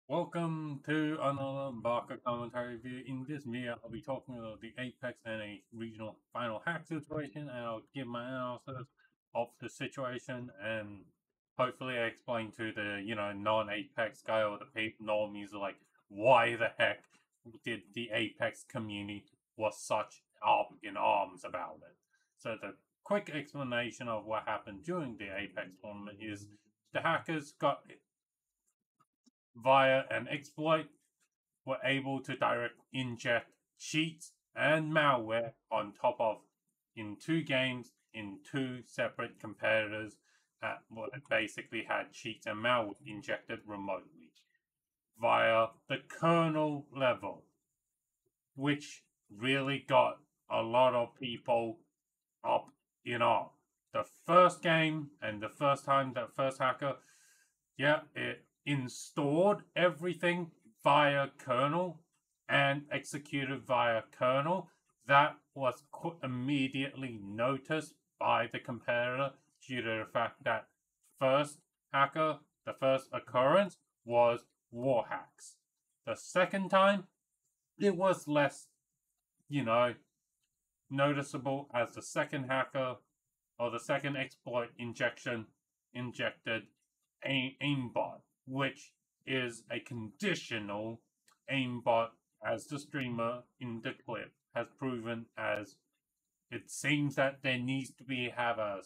Welcome to another Baka commentary video. In this video, I'll be talking about the Apex and a regional final hack situation, and I'll give my analysis of the situation, and hopefully I explain to the non-Apex guy or the normal user like why the heck did the Apex community was such up in arms about it. So the quick explanation of what happened during the Apex tournament is the hackers got via an exploit were able to direct inject cheats and malware on top of in two games in two separate competitors that basically had cheats and malware injected remotely via the kernel level, which really got a lot of people up in arms. The first game and the first time that first hacker, yeah, it installed everything via kernel and executed via kernel. That was immediately noticed by the competitor due to the fact that first hacker, the first occurrence was war hacks. The second time, it was less, you know, noticeable as the second hacker or the second exploit injected aimbot, which is a conditional aimbot, as the streamer in the clip has proven. As it seems that there needs to be have a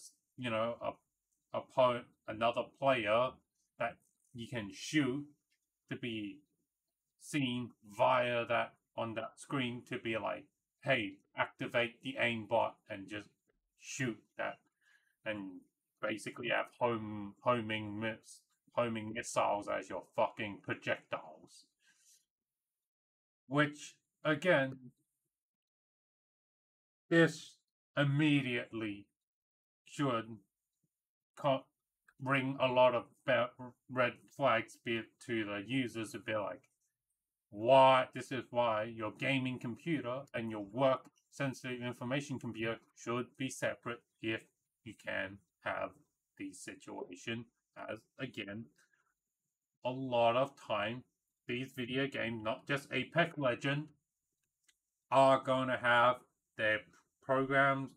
another player that you can shoot to be seen via that on that screen to be like, hey, activate the aimbot and just shoot that and basically have homing missiles as your fucking projectiles. Which again, this immediately should bring a lot of red flags to the users to be like, why this is why your gaming computer and your work sensitive information computer should be separate if you can have the situation. As again, a lot of time these video games, not just Apex Legend, are going to have their programs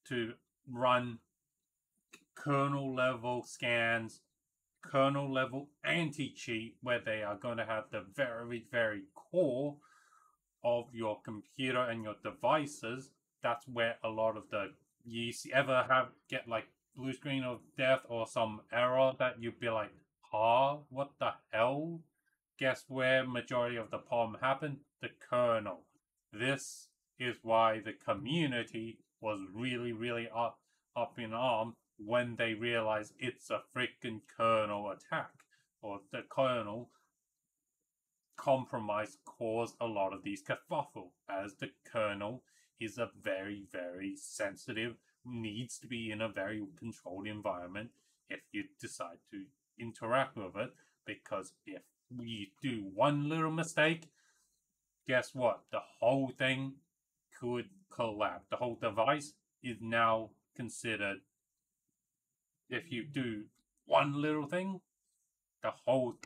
to run kernel level scans, kernel level anti-cheat, where they are going to have the very, very core of your computer and your devices. That's where a lot of the you ever have get like blue screen of death or some error that you'd be like, huh, what the hell? Guess where majority of the problem happened? The kernel. This is why the community was really, really up in arms when they realize it's a freaking kernel attack, or the kernel compromise caused a lot of these kerfuffle, as the kernel is a very, very sensitive, needs to be in a very controlled environment if you decide to interact with it, because if you do one little mistake, guess what? The whole thing could collapse. The whole device is now considered, if you do one little thing, the whole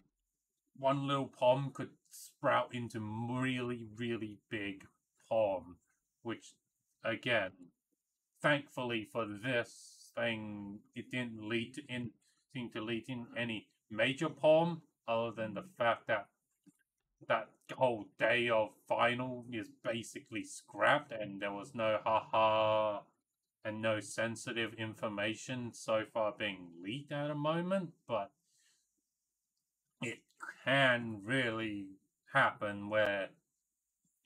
one little palm could sprout into really, really big palm, which again, thankfully for this thing, it didn't seem to lead in any major palm, other than the fact that that whole day of final is basically scrapped and there was no haha and no sensitive information so far being leaked at the moment, but it can really happen where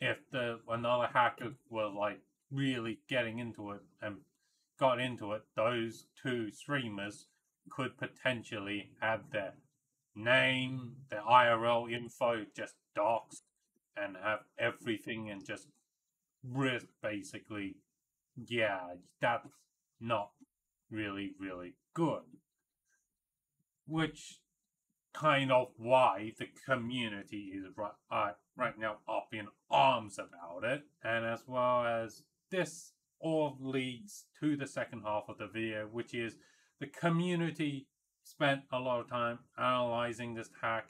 if another hacker was like really getting into it and got into it, those two streamers could potentially have their name, their IRL info just doxed and have everything and just risk basically. Yeah, that's not really, really good. Which kind of why the community is right now up in arms about it, and as well as this all leads to the second half of the video, which is the community spent a lot of time analyzing this hack,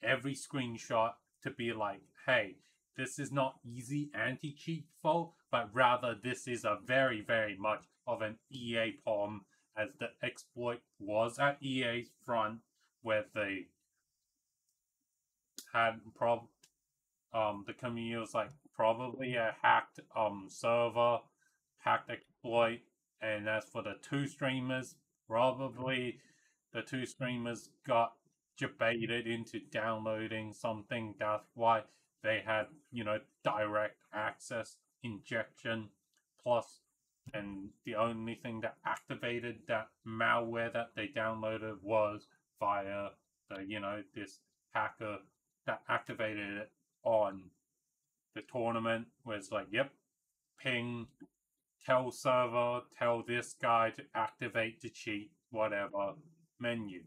every screenshot to be like, hey, this is not easy anti-cheat fault, but rather this is a very, very much of an EA problem, as the exploit was at EA's front, where they had the community was like probably a hacked server, hacked exploit, and as for the two streamers, probably the two streamers got debated into downloading something. That's why they had, direct access injection plus, and the only thing that activated that malware that they downloaded was via this hacker that activated it on the tournament, where it's like, yep, ping, tell server, tell this guy to activate the cheat, whatever, menu.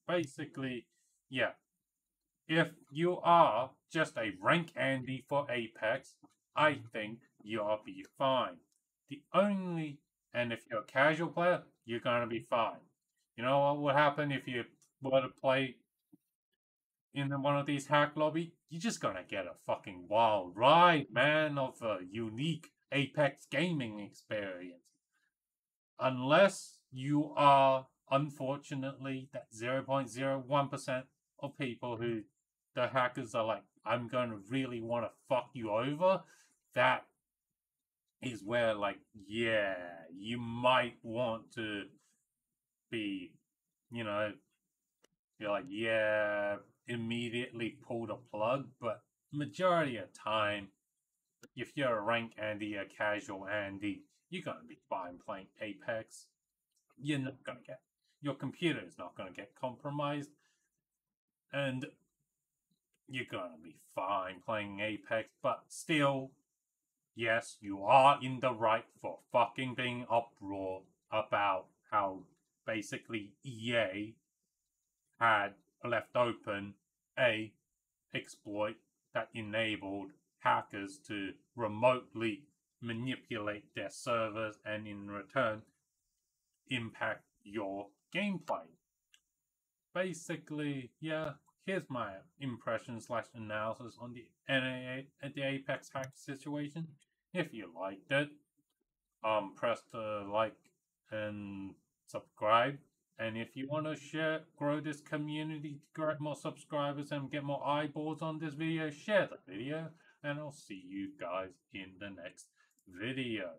Basically, yeah, if you are just a rank Andy for Apex, I think you'll be fine. And if you're a casual player, you're gonna be fine. You know what would happen if you were to play in one of these hack lobby? You're just gonna get a fucking wild ride, man, of a unique Apex gaming experience. Unless you are, unfortunately, that 0.01% of people who the hackers are like, I'm gonna really want to fuck you over, that is where, like, yeah, you might want to be, you know, you're like, yeah, immediately pull the plug. But majority of time, if you're a rank Andy, a casual Andy, you're gonna be fine playing Apex. You're not gonna get your computer is not gonna get compromised, and you're gonna be fine playing Apex. But still, yes, you are in the right for fucking being uproar about how basically EA had left open a exploit that enabled hackers to remotely manipulate their servers and in return impact your gameplay. Basically, yeah, here's my impression slash analysis on the Apex hack situation. If you liked it, press the like and subscribe. And if you want to grow this community to get more subscribers and get more eyeballs on this video, share the video. And I'll see you guys in the next video.